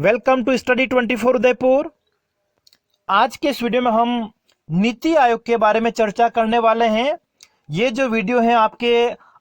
Welcome to study 24 Udaipur. आज के इस वीडियो में हम नीति आयोग के बारे में चर्चा करने वाले हैं। ये जो वीडियो है आपके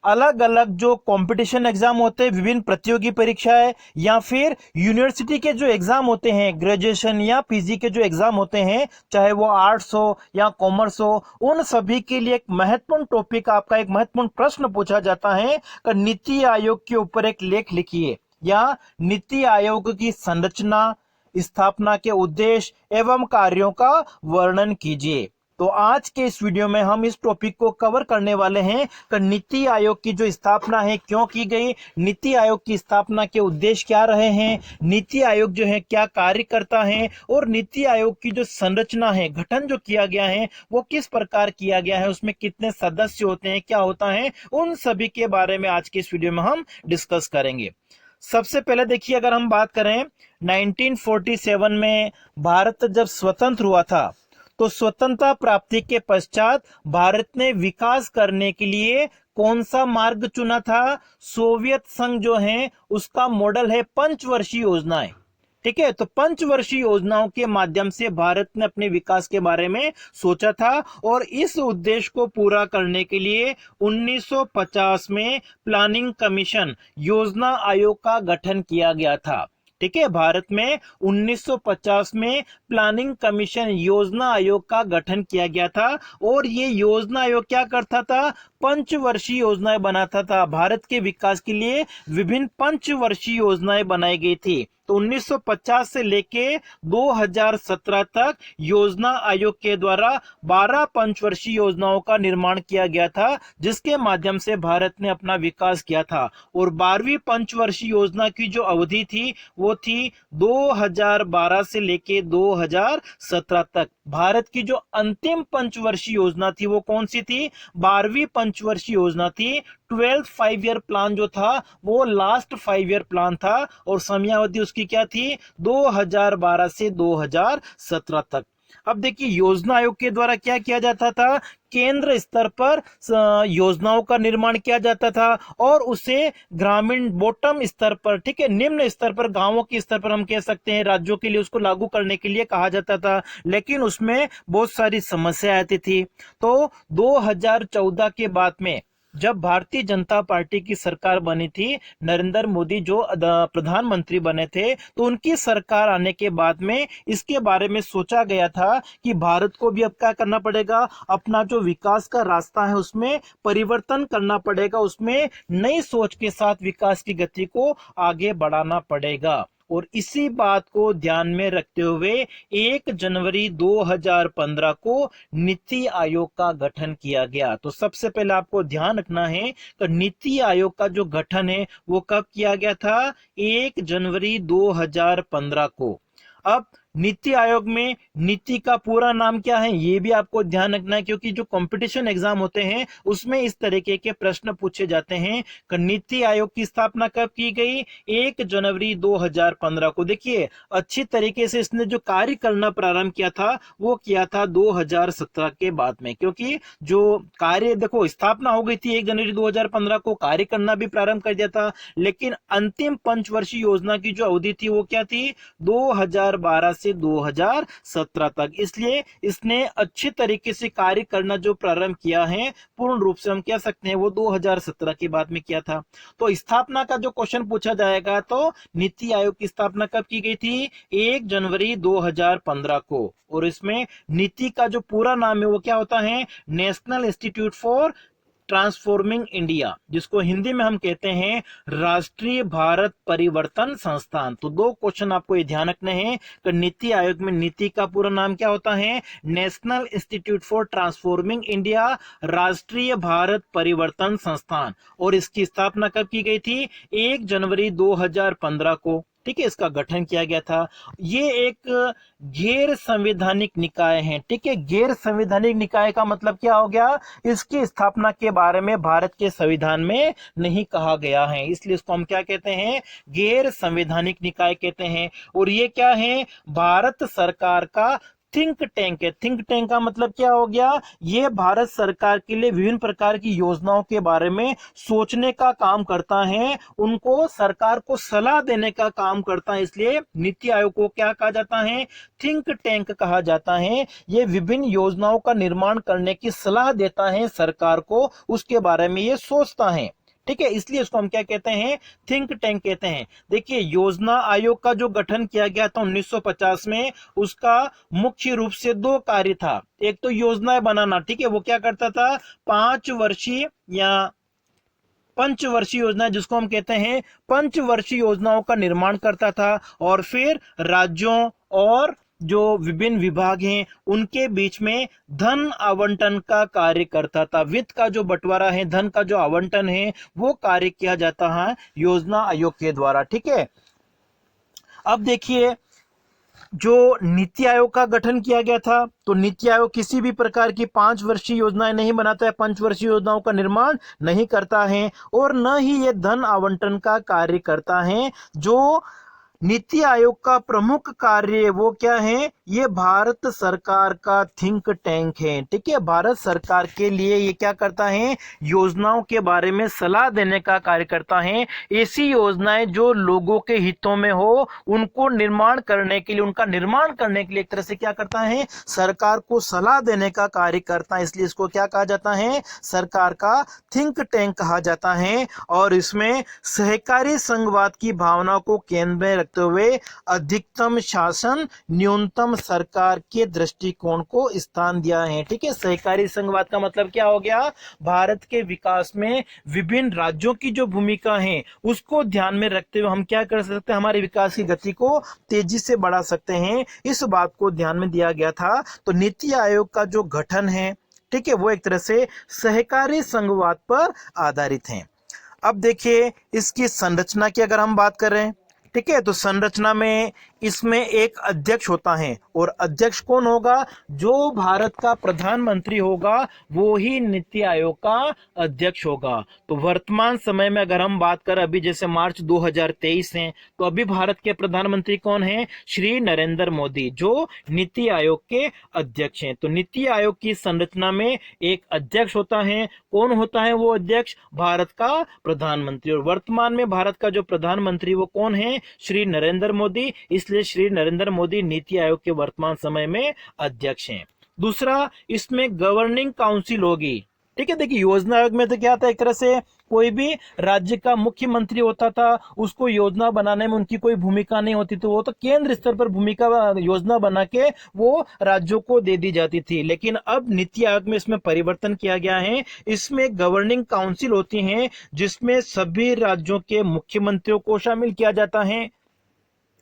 अलग अलग जो कंपटीशन एग्जाम होते हैं, विभिन्न प्रतियोगी परीक्षाएं या फिर यूनिवर्सिटी के जो एग्जाम होते हैं, ग्रेजुएशन या पीजी के जो एग्जाम होते हैं, चाहे वो आर्ट्स हो या कॉमर्स हो, उन सभी के लिए एक महत्वपूर्ण टॉपिक, आपका एक महत्वपूर्ण प्रश्न पूछा जाता है कि नीति आयोग के ऊपर एक लेख लिखिए या नीति आयोग की संरचना, स्थापना के उद्देश्य एवं कार्यों का वर्णन कीजिए। तो आज के इस वीडियो में हम इस टॉपिक को कवर करने वाले हैं कि नीति आयोग की जो स्थापना है क्यों की गई, नीति आयोग की स्थापना के उद्देश्य क्या रहे हैं, नीति आयोग जो है क्या कार्य करता है और नीति आयोग की जो संरचना है, गठन जो किया गया है वो किस प्रकार किया गया है, उसमें कितने सदस्य होते हैं, क्या होता है, उन सभी के बारे में आज के इस वीडियो में हम डिस्कस करेंगे। सबसे पहले देखिए, अगर हम बात करें 1947 में भारत जब स्वतंत्र हुआ था, तो स्वतंत्रता प्राप्ति के पश्चात भारत ने विकास करने के लिए कौन सा मार्ग चुना था? सोवियत संघ जो है उसका मॉडल है पंचवर्षीय योजनाएं। ठीक है, तो पंचवर्षीय योजनाओं के माध्यम से भारत ने अपने विकास के बारे में सोचा था और इस उद्देश्य को पूरा करने के लिए 1950 में प्लानिंग कमीशन योजना आयोग का गठन किया गया था। ठीक है, भारत में 1950 में प्लानिंग कमीशन योजना आयोग का गठन किया गया था और ये योजना आयोग क्या करता था? पंचवर्षीय योजनाएं बनाता था। भारत के विकास के लिए विभिन्न पंचवर्षीय योजनाएं बनाई गई थी। तो 1950 से लेके 2017 तक योजना आयोग के द्वारा 12 पंचवर्षीय योजनाओं का निर्माण किया गया था, जिसके माध्यम से भारत ने अपना विकास किया था। और 12वीं पंचवर्षीय योजना की जो अवधि थी वो थी 2012 से लेके 2017 तक। भारत की जो अंतिम पंचवर्षीय योजना थी वो कौन सी थी? 12वीं पंचवर्षीय योजना थी। 12th 5 ईयर प्लान जो था वो लास्ट 5 ईयर प्लान था और समयावधि उसकी क्या थी? 2012 से 2017 तक। अब देखिए, योजना आयोग के द्वारा क्या किया जाता था? केंद्र स्तर पर योजनाओं का निर्माण किया जाता था और उसे ग्रामीण बॉटम स्तर पर, ठीक है, निम्न स्तर पर, गांवों के स्तर पर हम कह सकते हैं, राज्यों के लिए उसको लागू करने के लिए कहा जाता था। लेकिन उसमें बहुत सारी समस्या आती थी। तो 2014 के बाद में जब भारतीय जनता पार्टी की सरकार बनी थी, नरेंद्र मोदी जो प्रधानमंत्री बने थे, तो उनकी सरकार आने के बाद में इसके बारे में सोचा गया था कि भारत को भी अब क्या करना पड़ेगा? अपना जो विकास का रास्ता है उसमें परिवर्तन करना पड़ेगा, उसमें नई सोच के साथ विकास की गति को आगे बढ़ाना पड़ेगा। और इसी बात को ध्यान में रखते हुए 1 जनवरी 2015 को नीति आयोग का गठन किया गया। तो सबसे पहले आपको ध्यान रखना है कि नीति आयोग का जो गठन है वो कब किया गया था? 1 जनवरी 2015 को। अब नीति आयोग में नीति का पूरा नाम क्या है ये भी आपको ध्यान रखना है, क्योंकि जो कंपटीशन एग्जाम होते हैं उसमें इस तरीके के प्रश्न पूछे जाते हैं कि नीति आयोग की स्थापना कब की गई? 1 जनवरी 2015 को। देखिए, अच्छी तरीके से इसने जो कार्य करना प्रारंभ किया था वो किया था 2017 के बाद में, क्योंकि जो कार्य, देखो, स्थापना हो गई थी 1 जनवरी 2015 को, कार्य करना भी प्रारंभ कर दिया था, लेकिन अंतिम पंचवर्षीय योजना की जो अवधि थी वो क्या थी? 2012 से 2017 तक। इसलिए इसने अच्छी तरीके से कार्य करना जो प्रारंभ किया है, पूर्ण रूप से हम कह सकते हैं वो 2017 के बाद में किया था। तो स्थापना का जो क्वेश्चन पूछा जाएगा, तो नीति आयोग की स्थापना कब की गई थी? 1 जनवरी 2015 को। और इसमें नीति का जो पूरा नाम है वो क्या होता है? National institute for transforming India, जिसको हिंदी में हम कहते हैं राष्ट्रीय भारत परिवर्तन संस्थान। तो 2 क्वेश्चन आपको ये ध्यान रखने हैं कि नीति आयोग में नीति का पूरा नाम क्या होता है? National institute for transforming India, राष्ट्रीय भारत परिवर्तन संस्थान। और इसकी स्थापना कब की गई थी? 1 जनवरी 2015 को। ठीक है, इसका गठन किया गया था। ये एक गैर संवैधानिक निकाय है। ठीक है, गैर संवैधानिक निकाय का मतलब क्या हो गया? इसकी स्थापना के बारे में भारत के संविधान में नहीं कहा गया है, इसलिए इसको हम क्या कहते हैं? गैर संवैधानिक निकाय कहते हैं। और ये क्या है? भारत सरकार का थिंक टैंक है। थिंक टैंक का मतलब क्या हो गया, ये भारत सरकार के लिए विभिन्न प्रकार की योजनाओं के बारे में सोचने का काम करता है, उनको सरकार को सलाह देने का काम करता है, इसलिए नीति आयोग को क्या कहा जाता है, थिंक टैंक कहा जाता है। ये विभिन्न योजनाओं का निर्माण करने की सलाह देता है सरकार को, उसके बारे में ये सोचता है, ठीक है, इसलिए इसको हम क्या कहते हैं, थिंक टैंक कहते हैं। देखिए योजना आयोग का जो गठन किया गया था 1950 में, उसका मुख्य रूप से दो कार्य था। एक तो योजनाएं बनाना, ठीक है, वो क्या करता था, 5 वर्षीय या पंचवर्षीय योजना जिसको हम कहते हैं पंचवर्षीय योजनाओं का निर्माण करता था, और फिर राज्यों और जो विभिन्न विभाग हैं उनके बीच में धन आवंटन का कार्य करता था। वित्त का जो बंटवारा है, धन का जो आवंटन है, वो कार्य किया जाता है योजना आयोग के द्वारा, ठीक है। अब देखिए जो नीति आयोग का गठन किया गया था, तो नीति आयोग किसी भी प्रकार की 5 वर्षीय योजनाएं नहीं बनाता है, पंचवर्षीय योजनाओं का निर्माण नहीं करता है, और न ही ये धन आवंटन का कार्य करता है। जो नीति आयोग का प्रमुख कार्य वो क्या है, ये भारत सरकार का थिंक टैंक है, ठीक है। भारत सरकार के लिए ये क्या करता है, योजनाओं के बारे में सलाह देने का कार्य करता है। ऐसी योजनाएं जो लोगों के हितों में हो, उनको निर्माण करने के लिए, उनका निर्माण करने के लिए एक तरह से क्या करता है, सरकार को सलाह देने का कार्य करता है, इसलिए इसको क्या कहा जाता है, सरकार का थिंक टैंक कहा जाता है। और इसमें सहकारी संघवाद की भावना को केंद्र में रखते हुए अधिकतम शासन न्यूनतम सरकार के दृष्टिकोण को स्थान दिया है, ठीक है। सहकारी संघवाद का मतलब क्या हो गया, भारत के विकास में विभिन्न राज्यों की जो भूमिका है उसको ध्यान में रखते हुए हम क्या कर सकते हैं, हमारे विकास की गति को तेजी से बढ़ा सकते हैं, इस बात को ध्यान में दिया गया था। तो नीति आयोग का जो गठन है, ठीक है, वो एक तरह से सहकारी संघवाद पर आधारित है। अब देखिए इसकी संरचना की अगर हम बात करें, ठीक है, तो संरचना में इसमें एक अध्यक्ष होता है, और अध्यक्ष कौन होगा, जो भारत का प्रधानमंत्री होगा वो ही नीति आयोग का अध्यक्ष होगा। तो वर्तमान समय में अगर हम बात करें, अभी जैसे मार्च 2023 है, तो अभी भारत के प्रधानमंत्री कौन है, श्री नरेंद्र मोदी, जो नीति आयोग के अध्यक्ष हैं। तो नीति आयोग की संरचना में एक अध्यक्ष होता है, कौन होता है वो अध्यक्ष, भारत का प्रधानमंत्री, और वर्तमान में भारत का जो प्रधानमंत्री वो कौन है, श्री नरेंद्र मोदी, इसलिए श्री नरेंद्र मोदी नीति आयोग के वर्तमान समय में अध्यक्ष हैं। दूसरा, इसमें गवर्निंग काउंसिल होगी, ठीक है। देखिए योजना आयोग में तो क्या था, एक तरह से कोई भी राज्य का मुख्यमंत्री होता था, उसको योजना बनाने में उनकी कोई भूमिका नहीं होती, तो वो तो केंद्र स्तर पर भूमिका योजना बना के वो राज्यों को दे दी जाती थी। लेकिन अब नीति आयोग में इसमें परिवर्तन किया गया है, इसमें गवर्निंग काउंसिल होती है जिसमें सभी राज्यों के मुख्यमंत्रियों को शामिल किया जाता है,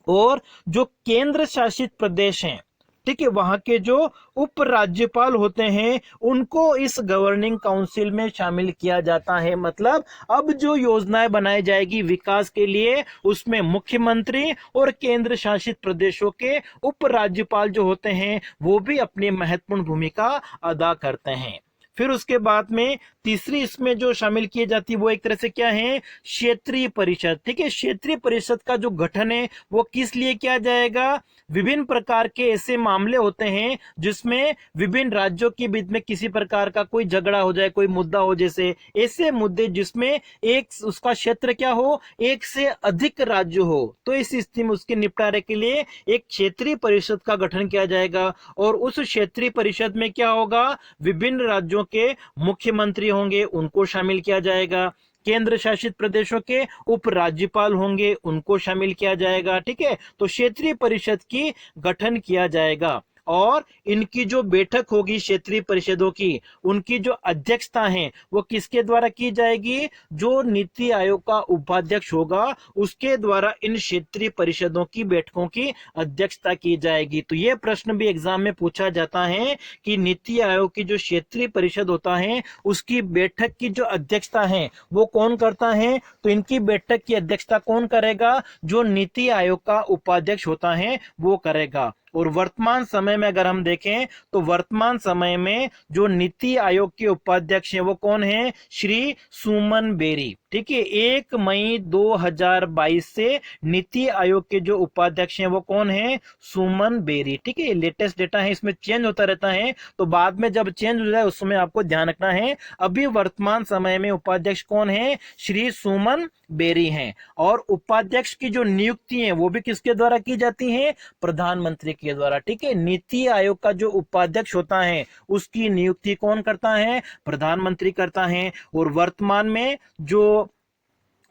और जो केंद्र शासित प्रदेश हैं, ठीक है, वहां के जो उप राज्यपाल होते हैं उनको इस गवर्निंग काउंसिल में शामिल किया जाता है। मतलब अब जो योजनाएं बनाई जाएगी विकास के लिए, उसमें मुख्यमंत्री और केंद्र शासित प्रदेशों के उप राज्यपाल जो होते हैं वो भी अपनी महत्वपूर्ण भूमिका अदा करते हैं। फिर उसके बाद में तीसरी इसमें जो शामिल की जाती है वो एक तरह से क्या है, क्षेत्रीय परिषद, ठीक है। क्षेत्रीय परिषद का जो गठन है वो किस लिए किया जाएगा, विभिन्न प्रकार के ऐसे मामले होते हैं जिसमें विभिन्न राज्यों के बीच में किसी प्रकार का कोई झगड़ा हो जाए, कोई मुद्दा हो, जैसे ऐसे मुद्दे जिसमें एक उसका क्षेत्र क्या हो, एक से अधिक राज्य हो, तो इस स्थिति में उसके निपटारे के लिए एक क्षेत्रीय परिषद का गठन किया जाएगा। और उस क्षेत्रीय परिषद में क्या होगा, विभिन्न राज्यों के मुख्यमंत्री होंगे, उनको शामिल किया जाएगा, केंद्र शासित प्रदेशों के उप राज्यपाल होंगे, उनको शामिल किया जाएगा, ठीक है। तो क्षेत्रीय परिषद की गठन किया जाएगा, और इनकी जो बैठक होगी क्षेत्रीय परिषदों की, उनकी जो अध्यक्षता है वो किसके द्वारा की जाएगी, जो नीति आयोग का उपाध्यक्ष होगा उसके द्वारा इन क्षेत्रीय परिषदों की बैठकों की अध्यक्षता की जाएगी। तो ये प्रश्न भी एग्जाम में पूछा जाता है कि नीति आयोग की जो क्षेत्रीय परिषद होता है उसकी बैठक की जो अध्यक्षता है वो कौन करता है, तो इनकी बैठक की अध्यक्षता कौन करेगा, जो नीति आयोग का उपाध्यक्ष होता है वो करेगा। और वर्तमान समय में अगर हम देखें तो वर्तमान समय में जो नीति आयोग के उपाध्यक्ष हैं वो कौन है, श्री सुमन बेरी, ठीक है। 1 मई 2022 से नीति आयोग के जो उपाध्यक्ष हैं वो कौन है? सुमन बेरी। ठीक है, लेटेस्ट डेटा है, इसमें चेंज होता रहता है, तो बाद में जब चेंज हो जाए उस समय आपको ध्यान रखना है। अभी वर्तमान समय में उपाध्यक्ष कौन है? श्री सुमन बेरी हैं। और उपाध्यक्ष की जो नियुक्ति है वो भी किसके द्वारा की जाती है? प्रधानमंत्री के द्वारा। ठीक है, नीति आयोग का जो उपाध्यक्ष होता है उसकी नियुक्ति कौन करता है? प्रधानमंत्री करता है। और वर्तमान में जो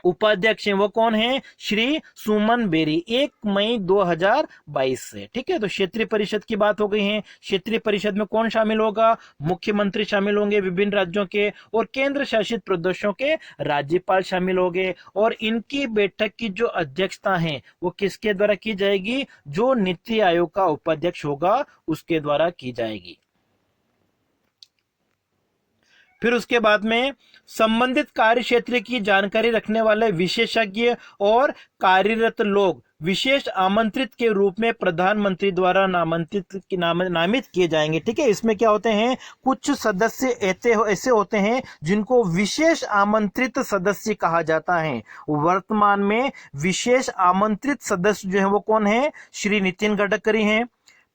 उपाध्यक्ष हैं वो कौन है? श्री सुमन बेरी, 1 मई 2022 से। ठीक है, तो क्षेत्रीय परिषद की बात हो गई है। क्षेत्रीय परिषद में कौन शामिल होगा? मुख्यमंत्री शामिल होंगे विभिन्न राज्यों के, और केंद्र शासित प्रदेशों के राज्यपाल शामिल होंगे। और इनकी बैठक की जो अध्यक्षता है वो किसके द्वारा की जाएगी? जो नीति आयोग का उपाध्यक्ष होगा उसके द्वारा की जाएगी। फिर उसके बाद में संबंधित कार्य क्षेत्र की जानकारी रखने वाले विशेषज्ञ और कार्यरत लोग विशेष आमंत्रित के रूप में प्रधानमंत्री द्वारा नामित किए जाएंगे। ठीक है, इसमें क्या होते हैं? कुछ सदस्य ऐसे होते हैं जिनको विशेष आमंत्रित सदस्य कहा जाता है। वर्तमान में विशेष आमंत्रित सदस्य जो है वो कौन है? श्री नितिन गडकरी हैं,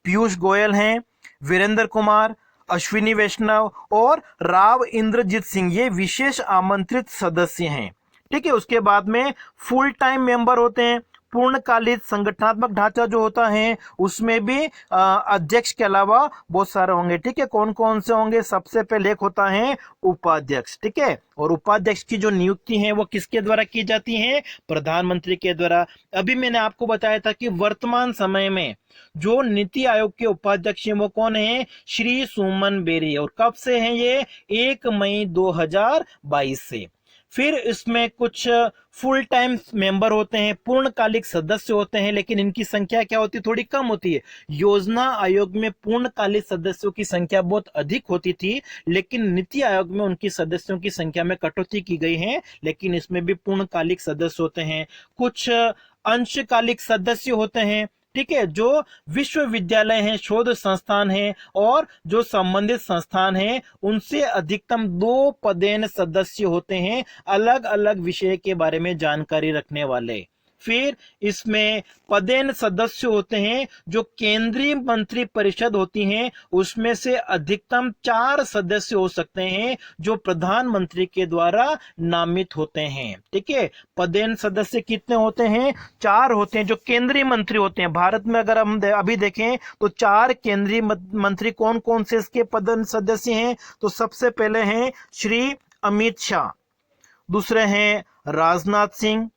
पीयूष गोयल हैं, वीरेंद्र कुमार, अश्विनी वैष्णव और राव इंद्रजीत सिंह, ये विशेष आमंत्रित सदस्य हैं। ठीक है, उसके बाद में फुल टाइम मेंबर होते हैं। पूर्णकालिक संगठनात्मक ढांचा जो होता है उसमें भी अध्यक्ष के अलावा बहुत सारे होंगे। ठीक है, कौन कौन से होंगे? सबसे पहले एक होता है उपाध्यक्ष। ठीक है, और उपाध्यक्ष की जो नियुक्ति है वो किसके द्वारा की जाती है? प्रधानमंत्री के द्वारा। अभी मैंने आपको बताया था कि वर्तमान समय में जो नीति आयोग के उपाध्यक्ष हैं वो कौन है? श्री सुमन बेरी। और कब से हैं ये? 1 मई 2022 से। फिर इसमें कुछ फुल टाइम मेंबर होते हैं, पूर्णकालिक सदस्य होते हैं, लेकिन इनकी संख्या क्या होती है? थोड़ी कम होती है। योजना आयोग में पूर्णकालिक सदस्यों की संख्या बहुत अधिक होती थी, लेकिन नीति आयोग में उनकी सदस्यों की संख्या में कटौती की गई है, लेकिन इसमें भी पूर्णकालिक सदस्य होते हैं। कुछ अंशकालिक सदस्य होते हैं। ठीक है, जो विश्वविद्यालय हैं, शोध संस्थान हैं और जो संबंधित संस्थान हैं उनसे अधिकतम 2 पदेन सदस्य होते हैं, अलग अलग विषय के बारे में जानकारी रखने वाले। फिर इसमें पदेन सदस्य होते हैं जो केंद्रीय मंत्री परिषद होती हैं, उसमें से अधिकतम 4 सदस्य हो सकते हैं जो प्रधानमंत्री के द्वारा नामित होते हैं। ठीक है, पदेन सदस्य कितने होते हैं? 4 होते हैं जो केंद्रीय मंत्री होते हैं। भारत में अगर हम अभी देखें तो 4 केंद्रीय मंत्री कौन कौन से इसके पदेन सदस्य हैं? तो सबसे पहले हैं श्री अमित शाह, दूसरे हैं राजनाथ सिंह,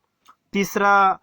तीसरा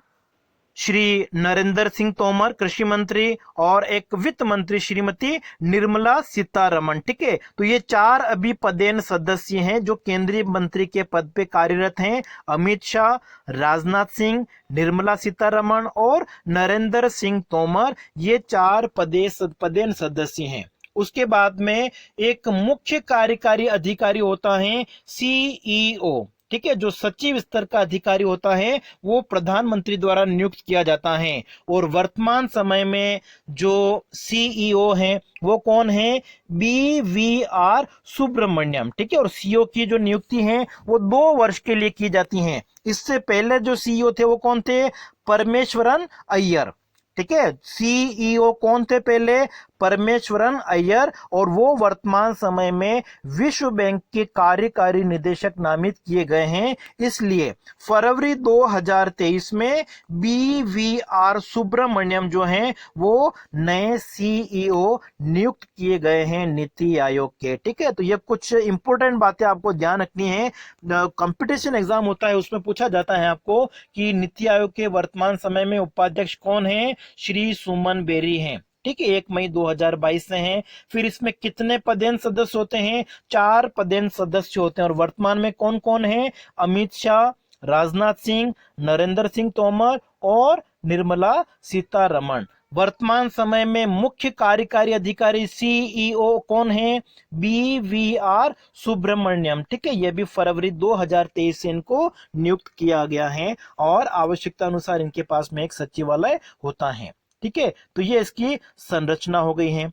श्री नरेंद्र सिंह तोमर कृषि मंत्री, और एक वित्त मंत्री श्रीमती निर्मला सीतारमण। ठीक है, तो ये 4 अभी पदेन सदस्य हैं जो केंद्रीय मंत्री के पद पे कार्यरत हैं। अमित शाह, राजनाथ सिंह, निर्मला सीतारमण और नरेंद्र सिंह तोमर, ये 4 पदेन सदस्य हैं। उसके बाद में एक मुख्य कार्यकारी अधिकारी होता है, सीईओ। ठीक है, जो सचिव स्तर का अधिकारी होता है वो प्रधानमंत्री द्वारा नियुक्त किया जाता है। और वर्तमान समय में जो सीईओ हैं वो कौन है? BVR सुब्रमण्यम। ठीक है, और सीईओ की जो नियुक्ति है वो 2 वर्ष के लिए की जाती है। इससे पहले जो सीईओ थे वो कौन थे? परमेश्वरन अय्यर। ठीक है, सीईओ कौन थे पहले? परमेश्वरन अय्यर, और वो वर्तमान समय में विश्व बैंक के कार्यकारी निदेशक नामित किए गए हैं। इसलिए फरवरी 2023 में BVR सुब्रमण्यम जो हैं वो नए सीईओ नियुक्त किए गए हैं नीति आयोग के। ठीक है, तो ये कुछ इंपॉर्टेंट बातें आपको ध्यान रखनी है। कंपटीशन एग्जाम होता है उसमें पूछा जाता है आपको कि नीति आयोग के वर्तमान समय में उपाध्यक्ष कौन है? श्री सुमन बेरी हैं। ठीक है, 1 मई 2022 से हैं। फिर इसमें कितने पदेन सदस्य होते हैं? 4 पदेन सदस्य होते हैं। और वर्तमान में कौन कौन है? अमित शाह, राजनाथ सिंह, नरेंद्र सिंह तोमर और निर्मला सीतारमण। वर्तमान समय में मुख्य कार्यकारी अधिकारी सीईओ कौन है? BVR सुब्रमण्यम। ठीक है, यह भी फरवरी 2023 से इनको नियुक्त किया गया है और आवश्यकता अनुसार इनके पास में एक सचिवालय होता है। ठीक है, तो ये इसकी संरचना हो गई है।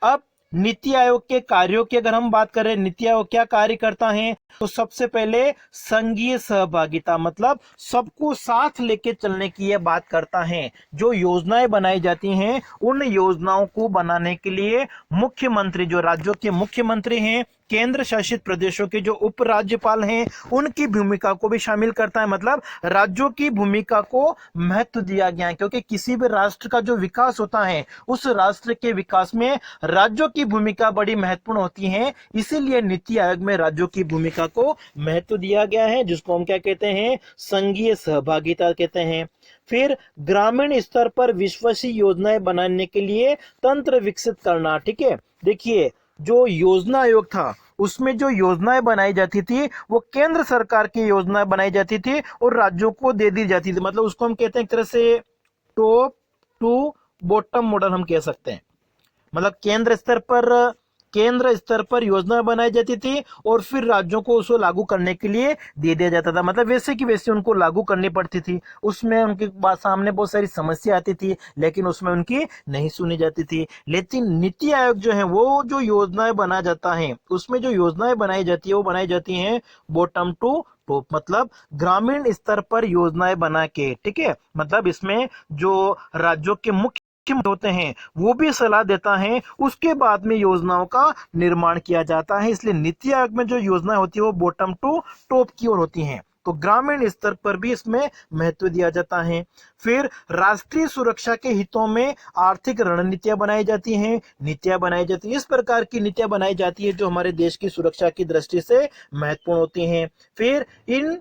अब नीति आयोग के कार्यों की अगर हम बात करें, नीति आयोग क्या कार्य करता है, तो सबसे पहले संघीय सहभागिता, मतलब सबको साथ लेके चलने की यह बात करता है। जो योजनाएं बनाई जाती हैं उन योजनाओं को बनाने के लिए मुख्यमंत्री, जो राज्यों के मुख्यमंत्री हैं, केंद्र शासित प्रदेशों के जो उपराज्यपाल हैं, उनकी भूमिका को भी शामिल करता है। मतलब राज्यों की भूमिका को महत्व दिया गया है, क्योंकि किसी भी राष्ट्र का जो विकास होता है उस राष्ट्र के विकास में राज्यों की भूमिका बड़ी महत्वपूर्ण होती है। इसीलिए नीति आयोग में राज्यों की भूमिका को महत्व दिया गया है, जिसको हम क्या कहते हैं, संघीय सहभागिता कहते हैं। फिर ग्रामीण स्तर पर विश्वासी योजनाएं बनाने के लिए तंत्र विकसित करना। ठीक है, देखिए जो योजना आयोग था उसमें जो योजनाएं बनाई जाती थी वो केंद्र सरकार की योजनाएं बनाई जाती थी और राज्यों को दे दी जाती थी। मतलब उसको हम कहते हैं एक तरह से टॉप टू बॉटम मॉडल हम कह सकते हैं। मतलब केंद्र स्तर पर योजना बनाई जाती थी और फिर राज्यों को उसको लागू करने के लिए दे दिया जाता था। मतलब वैसे की वैसे उनको लागू करनी पड़ती थी। उसमें उनके सामने बहुत सारी समस्या आती थी, लेकिन उसमें उनकी नहीं सुनी जाती थी। लेकिन नीति आयोग जो है वो जो योजनाएं बना जाता है, उसमें जो योजनाएं बनाई जाती है वो बनाई जाती हैं बॉटम टू टॉप, मतलब ग्रामीण स्तर पर योजनाएं बना के। ठीक है, मतलब इसमें जो राज्यों के मुख्य होते हैं वो भी सलाह देता है, उसके बाद में योजनाओं का निर्माण किया जाता है। इसलिए नीति आयोग में जो योजनाएं होती है वो बॉटम टू टॉप की ओर होती हैं। तो ग्रामीण स्तर पर भी इसमें महत्व दिया जाता है। फिर राष्ट्रीय सुरक्षा के हितों में आर्थिक रणनीतियां बनाई जाती हैं, नीतियां बनाई जाती हैं। इस प्रकार की नीतियां बनाई जाती है जो हमारे देश की सुरक्षा की दृष्टि से महत्वपूर्ण होती हैं। फिर इन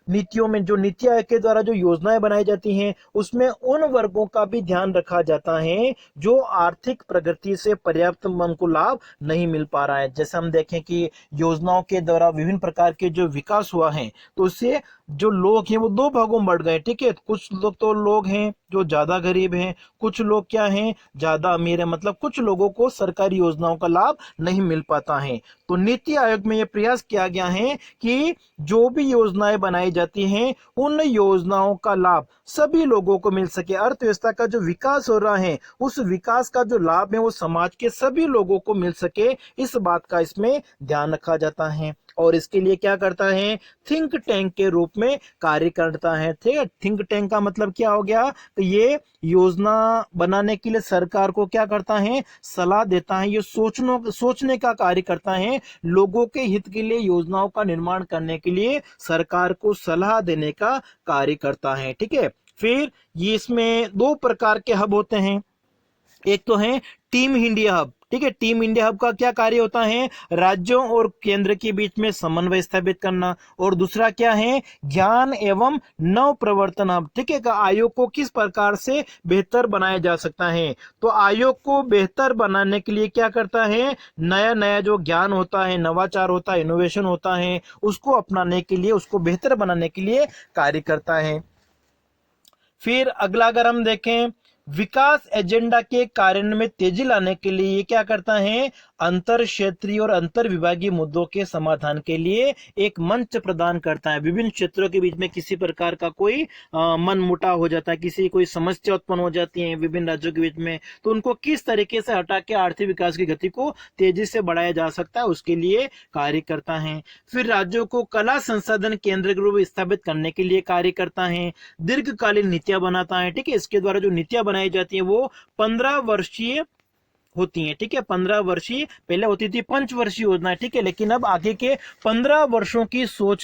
नीतियों में, जो नीति आयोग के द्वारा जो योजनाएं बनाई जाती हैं, उसमें उन वर्गों का भी ध्यान रखा जाता है जो आर्थिक प्रगति से पर्याप्त उनको लाभ नहीं मिल पा रहा है। जैसे हम देखें कि योजनाओं के द्वारा विभिन्न प्रकार के जो विकास हुआ है तो उससे जो लोग हैं वो दो भागों में बढ़ गए। ठीक है, कुछ लोग तो लोग हैं जो ज्यादा गरीब हैं, कुछ लोग क्या हैं, ज्यादा अमीर है। मतलब कुछ लोगों को सरकारी योजनाओं का लाभ नहीं मिल पाता है। तो नीति आयोग में यह प्रयास किया गया है कि जो भी योजनाएं बनाई जाती हैं उन योजनाओं का लाभ सभी लोगों को मिल सके। अर्थव्यवस्था का जो विकास हो रहा है उस विकास का जो लाभ है वो समाज के सभी लोगों को मिल सके, इस बात का इसमें ध्यान रखा जाता है। और इसके लिए क्या करता है, थिंक टैंक के रूप में कार्य करता है। ठीक है, थिंक टैंक का मतलब क्या हो गया, तो ये योजना बनाने के लिए सरकार को क्या करता है, सलाह देता है। ये सोचने का कार्य करता है। लोगों के हित के लिए योजनाओं का निर्माण करने के लिए सरकार को सलाह देने का कार्य करता है। ठीक है, फिर ये इसमें दो प्रकार के हब होते हैं। एक तो है टीम इंडिया हब। ठीक है, टीम इंडिया हब का क्या कार्य होता है, राज्यों और केंद्र के बीच में समन्वय स्थापित करना। और दूसरा क्या है, ज्ञान एवं नव प्रवर्तन हब। ठीक है, आयोग को किस प्रकार से बेहतर बनाया जा सकता है, तो आयोग को बेहतर बनाने के लिए क्या करता है, नया नया जो ज्ञान होता है, नवाचार होता है, इनोवेशन होता है, उसको अपनाने के लिए, उसको बेहतर बनाने के लिए कार्य करता है। फिर अगला अगर हम देखें, विकास एजेंडा के कार्यान्वयन में तेजी लाने के लिए ये क्या करता है, अंतर क्षेत्रीय और अंतर विभागीय मुद्दों के समाधान के लिए एक मंच प्रदान करता है। विभिन्न क्षेत्रों के बीच में किसी प्रकार का कोई मन मुटाव हो जाता है, कोई समस्या उत्पन्न हो जाती है विभिन्न राज्यों के बीच में, तो उनको किस तरीके से हटा के आर्थिक विकास की गति को तेजी से बढ़ाया जा सकता है, उसके लिए कार्य करता है। फिर राज्यों को कला संसाधन केंद्र के रूप में स्थापित करने के लिए कार्य करता है। दीर्घकालीन नीतियां बनाता है। ठीक है, इसके द्वारा जो नीतियां बनाई जाती है वो 15 वर्षीय होती हैं। ठीक है, 15 वर्षीय, पहले होती थी पंचवर्षीय योजना। ठीक है, लेकिन अब आगे के 15 वर्षों की सोच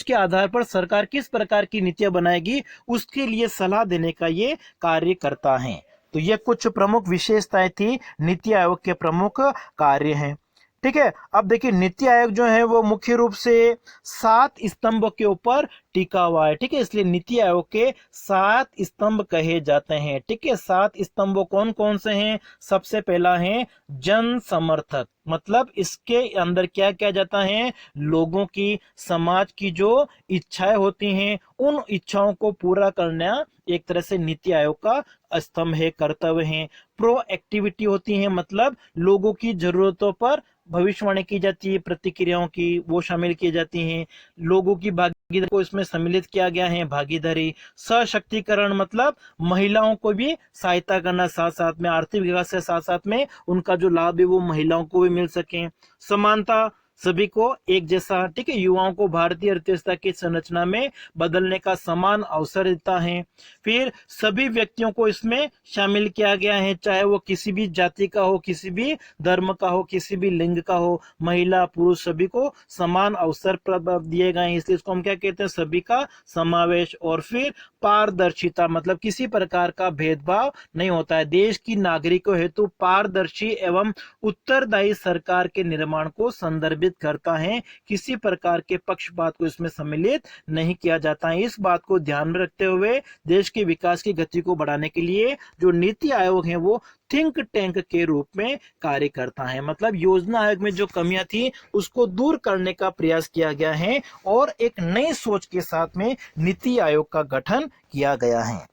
के आधार पर सरकार किस प्रकार की नीतियां बनाएगी उसके लिए सलाह देने का ये कार्य करता है। तो ये कुछ प्रमुख विशेषताएं थी, नीति आयोग के प्रमुख कार्य हैं। ठीक है, अब देखिए नीति आयोग जो है वो मुख्य रूप से 7 स्तंभों के ऊपर टिका हुआ है। ठीक है, इसलिए नीति आयोग के 7 स्तंभ कहे जाते हैं। ठीक है, 7 स्तंभ कौन कौन से हैं, सबसे पहला है जन समर्थक। मतलब इसके अंदर क्या किया जाता है, लोगों की, समाज की जो इच्छाएं होती हैं उन इच्छाओं को पूरा करना एक तरह से नीति आयोग का स्तंभ है, कर्तव्य है। प्रो एक्टिविटी होती है, मतलब लोगों की जरूरतों पर भविष्यवाणी की जाती है, प्रतिक्रियाओं की वो शामिल की जाती हैं। लोगों की भागीदारी को इसमें सम्मिलित किया गया है। भागीदारी, सशक्तिकरण मतलब महिलाओं को भी सहायता करना, साथ साथ में आर्थिक विकास के साथ साथ में उनका जो लाभ है वो महिलाओं को भी मिल सके। समानता, सभी को एक जैसा, ठीक है, युवाओं को भारतीय अर्थव्यवस्था की संरचना में बदलने का समान अवसर देता है। फिर सभी व्यक्तियों को इसमें शामिल किया गया है, चाहे वो किसी भी जाति का हो, किसी भी धर्म का हो, किसी भी लिंग का हो, महिला पुरुष सभी को समान अवसर दिए गए हैं, इसलिए इसको हम क्या कहते हैं, सभी का समावेश। और फिर पारदर्शिता मतलब किसी प्रकार का भेदभाव नहीं होता है। देश की नागरिकों हेतु पारदर्शी एवं उत्तरदायी सरकार के निर्माण को संदर्भित करता है। किसी प्रकार के पक्षपात को इसमें सम्मिलित नहीं किया जाता है। इस बात को ध्यान में रखते हुए देश के विकास की गति को बढ़ाने के लिए जो नीति आयोग है वो थिंक टैंक के रूप में कार्य करता है। मतलब योजना आयोग में जो कमियां थी उसको दूर करने का प्रयास किया गया है और एक नई सोच के साथ में नीति आयोग का गठन किया गया है।